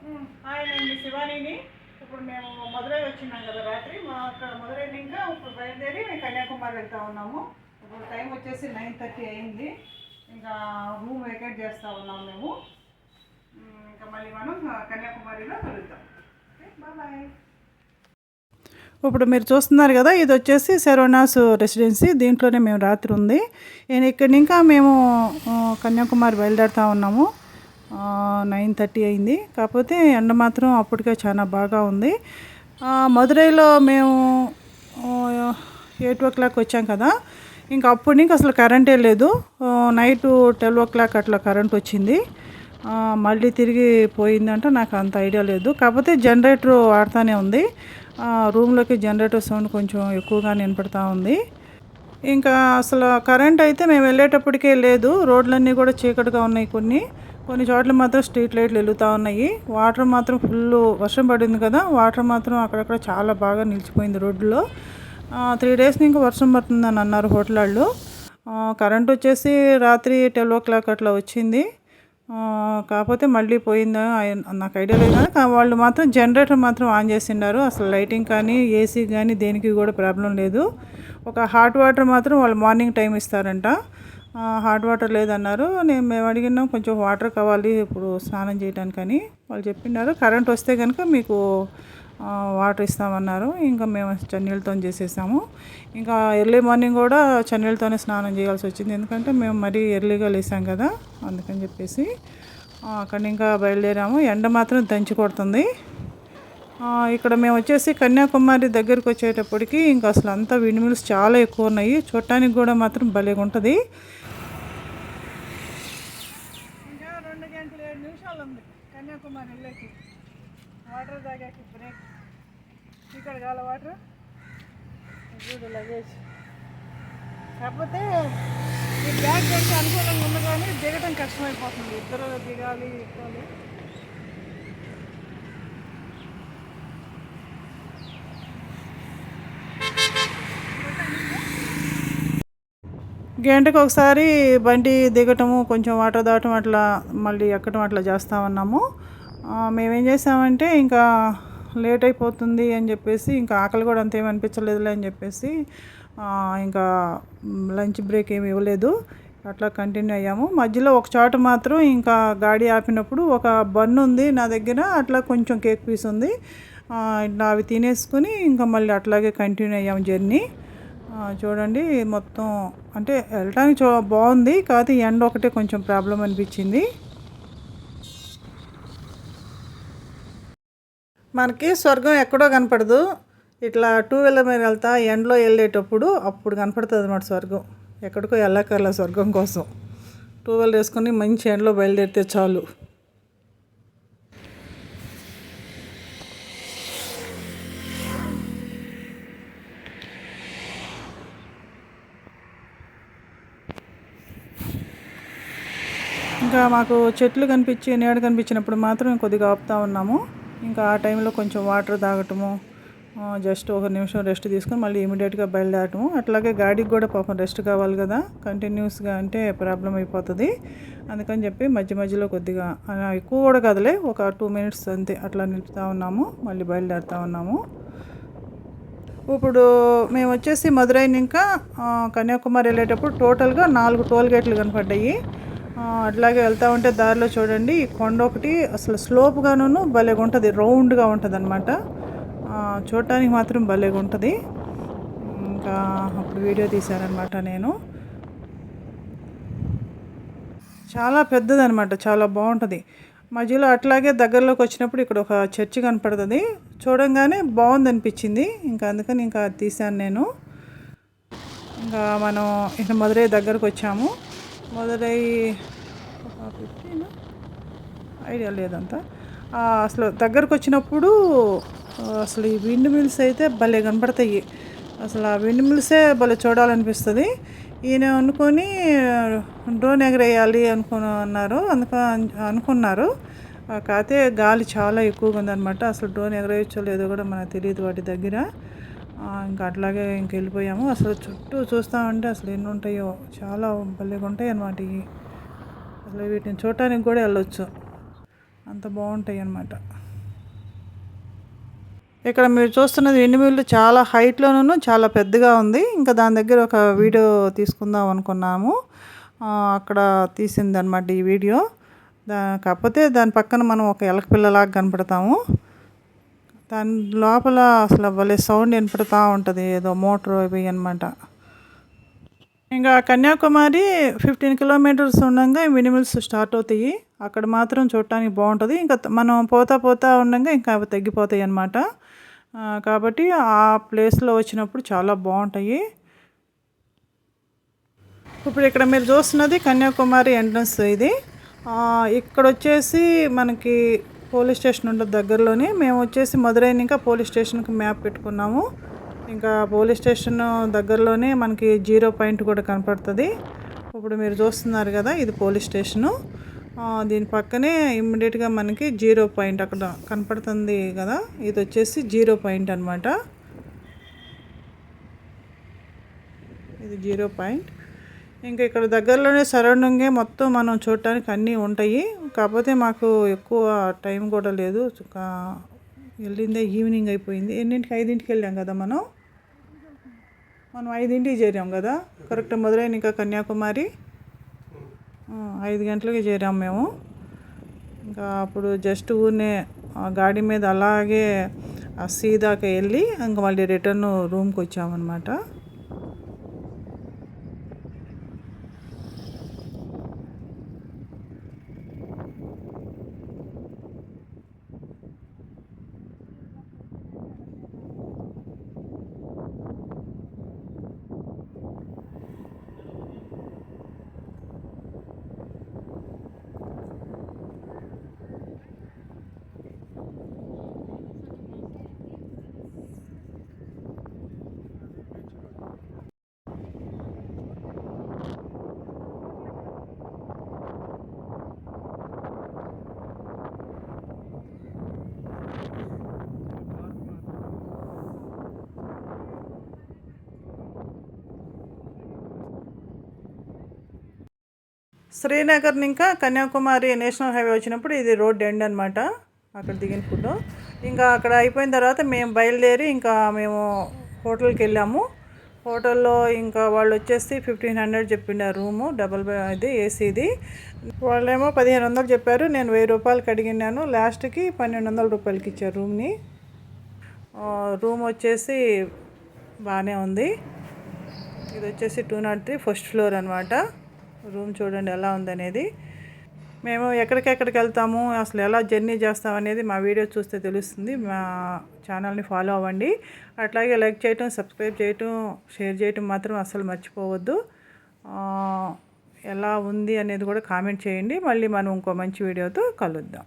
Hi, నేను మీ శివానీని. ఇప్పుడు మేము మదురై వచ్చినాం కదా రాత్రి. మా అక్కడ మదురై ఇంకా ఇప్పుడు బయలుదేరి మేము కన్యాకుమారి వెళ్తా ఉన్నాము. ఇప్పుడు టైం వచ్చేసి 9:30 అయింది. ఇంకా రూమ్ వేకేట్ చేస్తూ ఉన్నాము మేము. ఇంకా మళ్ళీ మనం కన్యాకుమారిలో కలుద్దాం. Okay, bye. ఇప్పుడు మీరు చూస్తున్నారు కదా, ఇది వచ్చేసి శరవణాస్ రెసిడెన్సీ. దీంట్లోనే మేము రాత్రి ఉంది. నేను ఇక్కడి ఇంకా మేము కన్యాకుమారి బయలుదేరుతూ ఉన్నాము. 9:30 అయింది. కాకపోతే ఎండ మాత్రం అప్పటికే చాలా బాగా ఉంది. మదురైలో మేము 8 o'clock వచ్చాం కదా, ఇంకా అప్పటి నుంచి అసలు కరెంటే లేదు. నైట్ 12 o'clock అట్లా కరెంట్ వచ్చింది. మళ్ళీ తిరిగి పోయిందంటే నాకు అంత ఐడియా లేదు. కాకపోతే జనరేటర్ వాడుతూనే ఉంది. రూమ్లోకి జనరేటర్ సౌండ్ కొంచెం ఎక్కువగా వినపడుతూ ఉంది. ఇంకా అసలు కరెంట్ అయితే మేము వెళ్ళేటప్పటికే లేదు. రోడ్లన్నీ కూడా చీకటిగా ఉన్నాయి. కొన్ని చోట్ల మాత్రం స్ట్రీట్ లైట్లు వెలుగుతూ ఉన్నాయి. వాటర్ మాత్రం ఫుల్ వర్షం పడింది కదా, వాటర్ మాత్రం అక్కడక్కడ చాలా బాగా నిలిచిపోయింది రోడ్లో. 3 days నుంచి వర్షం పడుతుందని అన్నారు హోటల్ వాళ్ళు. కరెంట్ వచ్చేసి రాత్రి 12 o'clock అట్లా వచ్చింది. కాకపోతే మళ్ళీ పోయిందా నాకు ఐడియా లేదు. కానీ వాళ్ళు మాత్రం జనరేటర్ మాత్రం ఆన్ చేసిండారు. అసలు లైటింగ్ కానీ ఏసీ కానీ దేనికి కూడా ప్రాబ్లం లేదు. ఒక హాట్ వాటర్ మాత్రం వాళ్ళు మార్నింగ్ టైం ఇస్తారంట. హాట్ వాటర్ లేదన్నారు. మేము అడిగినాం కొంచెం వాటర్ కావాలి ఇప్పుడు స్నానం చేయడానికని. వాళ్ళు చెప్పినారు కరెంట్ వస్తే కనుక మీకు వాటర్ ఇస్తామన్నారు. ఇంకా మేము చన్నీళ్ళతో చేసేసాము. ఇంకా ఎర్లీ మార్నింగ్ కూడా చన్నీళ్ళతోనే స్నానం చేయాల్సి వచ్చింది. ఎందుకంటే మేము మరీ ఎర్లీగా లేసాం కదా, అందుకని చెప్పేసి అక్కడి ఇంకా బయలుదేరాము. ఎండ మాత్రం దంచి కొడుతుంది. ఇక్కడ మేము వచ్చేసి కన్యాకుమారి దగ్గరికి వచ్చేటప్పటికి ఇంకా అసలు అంతా విండ్ మిల్స్ చాలా ఎక్కువ ఉన్నాయి. చూడటానికి కూడా మాత్రం భలేగా ఉంటుంది. ఇంకా 2 గంటల 7 నిమిషాలు ఉంది కన్యాకుమారి వెళ్ళేకి. వాటర్ తాగాకి బ్రేక్. ఇక్కడ కాల వాటర్ చూడు లగేజ్. కాకపోతే ఈ బ్యాగ్ పెట్టి అనుకూలంగా ఉంది కానీ దిగడం కష్టమైపోతుంది. ఇద్దరు దిగాలి ఎక్కాలి. గంటకు ఒకసారి బండి దిగటము, కొంచెం వాటర్ దాటం, అట్లా మళ్ళీ ఎక్కడం అట్లా చేస్తూ ఉన్నాము. మేమేం చేసామంటే ఇంకా లేట్ అయిపోతుంది అని చెప్పేసి, ఇంకా ఆకలి కూడా అంతేమీ అనిపించలేదులే అని చెప్పేసి ఇంకా లంచ్ బ్రేక్ ఏమి ఇవ్వలేదు. అట్లా కంటిన్యూ అయ్యాము. మధ్యలో ఒక చోట మాత్రం ఇంకా గాడి ఆపినప్పుడు ఒక బన్ ఉంది నా దగ్గర, అట్లా కొంచెం కేక్ పీస్ ఉంది. ఇట్లా అవి తినేసుకుని ఇంకా మళ్ళీ అట్లాగే కంటిన్యూ అయ్యాము జర్నీ. చూడండి మొత్తం అంటే వెళ్ళటానికి బాగుంది. కాకపోతే ఎండ ఒకటే కొంచెం ప్రాబ్లం అనిపించింది. మనకి స్వర్గం ఎక్కడో కనపడదు. ఇట్లా 2-wheeler మీద వెళ్తా ఎండలో వెళ్ళేటప్పుడు అప్పుడు కనపడుతుంది అన్నమాట స్వర్గం. ఎక్కడికో వెళ్ళక్కర్లా స్వర్గం కోసం. 2-wheeler వేసుకొని మంచి ఎండలో బయలుదేరితే చాలు. ఇంకా మాకు చెట్లు కనిపించి నీడ కనిపించినప్పుడు మాత్రం కొద్దిగా ఆపుతూ ఉన్నాము. ఇంకా ఆ టైంలో కొంచెం వాటర్ తాగటము, జస్ట్ 1 నిమిషం రెస్ట్ తీసుకొని మళ్ళీ ఇమీడియట్గా బయలుదేరటము. అట్లాగే గాడికి కూడా పాపం రెస్ట్ కావాలి కదా, కంటిన్యూస్గా అంటే ప్రాబ్లం అయిపోతుంది. అందుకని చెప్పి మధ్య మధ్యలో కొద్దిగా ఎక్కువ కూడా కదలే, ఒక 2 minutes అంతే అట్లా నిలుపుతూ ఉన్నాము. మళ్ళీ బయలుదేరుతూ ఉన్నాము. ఇప్పుడు మేము వచ్చేసి మదురై ఇంకా కన్యాకుమారి వెళ్ళేటప్పుడు టోటల్గా 4 టోల్ గేట్లు కనపడ్డాయి. అట్లాగే వెళ్తూ ఉంటే దారిలో చూడండి ఈ కొండ ఒకటి అసలు స్లోప్గాను భలేగా ఉంటుంది, రౌండ్గా ఉంటుంది అనమాట. చూడటానికి మాత్రం భలేగా ఉంటుంది. ఇంకా అప్పుడు వీడియో తీశానమాట నేను. చాలా పెద్దదనమాట, చాలా బాగుంటుంది. మధ్యలో అట్లాగే దగ్గరలోకి వచ్చినప్పుడు ఇక్కడ ఒక చర్చి కనపడుతుంది. చూడంగానే బాగుంది అనిపించింది. ఇంకా అందుకని ఇంకా తీశాను నేను. ఇంకా మనం ఇక్కడ మదురై దగ్గరకు వచ్చాము. మదురై 15 ఐడియా లేదంతా. అసలు దగ్గరకు వచ్చినప్పుడు అసలు ఈ విండ్ మిల్స్ అయితే భలే కనపడతాయి. అసలు ఆ విండ్ మిల్సే భలే చూడాలనిపిస్తుంది. ఈయన అనుకొని డ్రోన్ ఎగరేయాలి అన్నారు. అనుకున్నారు. కాకపోతే గాలి చాలా ఎక్కువగా ఉందన్నమాట. అసలు డ్రోన్ ఎగరేయచ్చో లేదో కూడా మనకు తెలియదు వాటి దగ్గర. ఇంకా అట్లాగే ఇంక వెళ్ళిపోయాము. అసలు చుట్టూ చూస్తామంటే అసలు ఎన్ని ఉంటాయో, చాలా భలేగా ఉంటాయి అన్నమాట. అసలు వీటిని చూడటానికి కూడా వెళ్ళొచ్చు. అంత బాగుంటాయి అన్నమాట. ఇక్కడ మీరు చూస్తున్నది ఎండుమిల్లు చాలా హైట్‌లోను చాలా పెద్దగా ఉంది. ఇంకా దాని దగ్గర ఒక వీడియో తీసుకుందాం అనుకున్నాము. అక్కడ తీసిందనమాట ఈ వీడియో. కాకపోతే దాని పక్కన మనం ఒక ఎలక పిల్లలాగా కనపడతాము. దాని లోపల అసలు భలే సౌండ్ వినపడతా ఉంటది. ఏదో మోటార్ అవి అనమాట. ఇంకా కన్యాకుమారి 15 కిలోమీటర్స్ ఉండంగా మినిమల్స్ స్టార్ట్ అవుతాయి. అక్కడ మాత్రం చూడటానికి బాగుంటుంది. ఇంకా మనం పోతా ఉండంగా ఇంకా అవి తగ్గిపోతాయి అన్నమాట. కాబట్టి ఆ ప్లేస్లో వచ్చినప్పుడు చాలా బాగుంటాయి. ఇప్పుడు ఇక్కడ మీరు చూస్తున్నది కన్యాకుమారి ఎంట్రన్స్ ఇది. ఇక్కడ వచ్చేసి మనకి పోలీస్ స్టేషన్ ఉంటుంది దగ్గరలోనే. మేము వచ్చేసి మదురైని ఇంకా పోలీస్ స్టేషన్కి మ్యాప్ పెట్టుకున్నాము. ఇంకా పోలీస్ స్టేషన్ దగ్గరలోనే మనకి 0 పాయింట్ కూడా కనపడుతుంది. ఇప్పుడు మీరు చూస్తున్నారు కదా, ఇది పోలీస్ స్టేషను. దీని పక్కనే ఇమ్మీడియట్గా మనకి 0 పాయింట్ అక్కడ కనపడుతుంది కదా, ఇది వచ్చేసి 0 పాయింట్ అనమాట. ఇది 0 పాయింట్. ఇంకా ఇక్కడ దగ్గరలోనే సరౌండింగే మొత్తం మనం చూడటానికి అన్నీ ఉంటాయి. కాకపోతే మాకు ఎక్కువ టైం కూడా లేదు. వెళ్ళిందే ఈవినింగ్ అయిపోయింది. ఎన్నింటికి? 5ంటికి వెళ్ళాం కదా మనం 5ంటికి చేరాం కదా కరెక్ట్. మదురై ఇంకా కన్యాకుమారి 5 గంటలకి చేరాం మేము. ఇంకా అప్పుడు జస్ట్ ఊరినే గాడి మీద అలాగే సీదాకా వెళ్ళి ఇంకా మళ్ళీ రిటర్న్ రూమ్కి వచ్చామన్నమాట. శ్రీనగర్ ఇంకా కన్యాకుమారి నేషనల్ హైవే వచ్చినప్పుడు ఇది రోడ్ ఎండ్ అనమాట. అక్కడ దిగిన ఫుడ్ ఇంకా అక్కడ అయిపోయిన తర్వాత మేము బయలుదేరి ఇంకా మేము హోటల్కి వెళ్ళాము. హోటల్లో ఇంకా వాళ్ళు వచ్చేసి 1500 చెప్పిండే రూము, డబల్ ఇది ఏసీది. వాళ్ళేమో 1500 చెప్పారు. నేను 1000 రూపాయలకి అడిగినాను. లాస్ట్కి 1200 రూపాయలకి ఇచ్చారు రూమ్ని. రూమ్ వచ్చేసి బాగానే ఉంది. ఇది వచ్చేసి 203 ఫస్ట్ ఫ్లోర్ అనమాట. రూమ్ చూడండి ఎలా ఉందనేది. మేము ఎక్కడికెక్కడికి వెళ్తాము, అసలు ఎలా జర్నీ చేస్తాం అనేది మా వీడియో చూస్తే తెలుస్తుంది. మా ఛానల్ని ఫాలో అవ్వండి. అట్లాగే లైక్ చేయటం, సబ్స్క్రైబ్ చేయటం, షేర్ చేయటం మాత్రం అసలు మర్చిపోవద్దు. ఎలా ఉంది అనేది కూడా కామెంట్ చేయండి. మళ్ళీ మనం ఇంకో మంచి వీడియోతో కలుద్దాం.